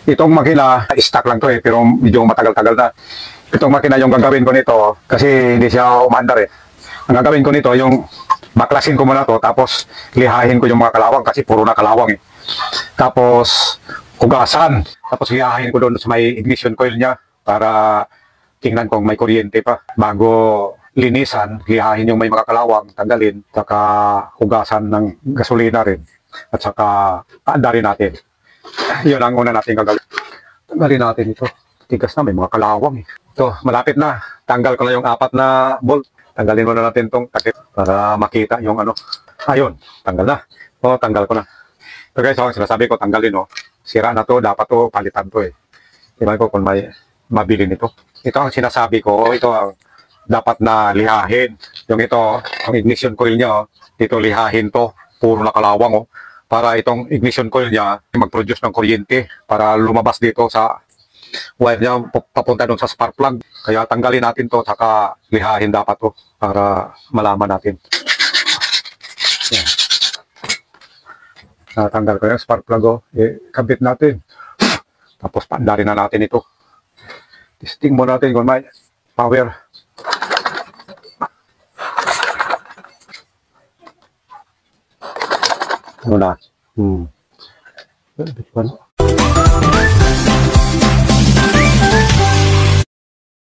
Itong makina, stock lang to eh, pero medyo matagal-tagal na. Itong makina yung gagawin ko nito kasi hindi siya umandar eh. Ang gagawin ko nito, yung baklasin ko muna to, tapos lihahin ko yung mga kalawang kasi puro na kalawang eh. Tapos, hugasan. Tapos lihahin ko doon sa may ignition coil niya para tingnan kung may kuryente pa. Bago linisan, lihahin yung may mga kalawang, tanggalin, saka hugasan ng gasolina rin. At saka paandarin natin. Yun ang una natin gagawin. Tanggalin natin ito. Tigas na, may mga kalawang eh. Ito, malapit na. Tanggal ko na yung 4 na bolt. Tanggalin muna natin itong takip para makita yung ano. Ayun, tanggal na. O, tanggal ko na. So guys, ang sinasabi ko, tanggalin o. Sira na to, dapat to, palitan to eh. Iba ko kung may mabili nito. Ito ang sinasabi ko, ito ang dapat na lihahin. Yung ito, ang ignition coil niya, ito lihahin to. Puro na kalawang o. Para itong ignition coil niya mag-produce ng kuryente para lumabas dito sa wire niya papunta doon sa spark plug. Kaya tanggalin natin to saka lihahin dapat to para malaman natin. Yan. Natanggal ko yung spark plug o. Kabit natin. Tapos paandarin na natin ito. Testing mo natin kung may power. Ano na?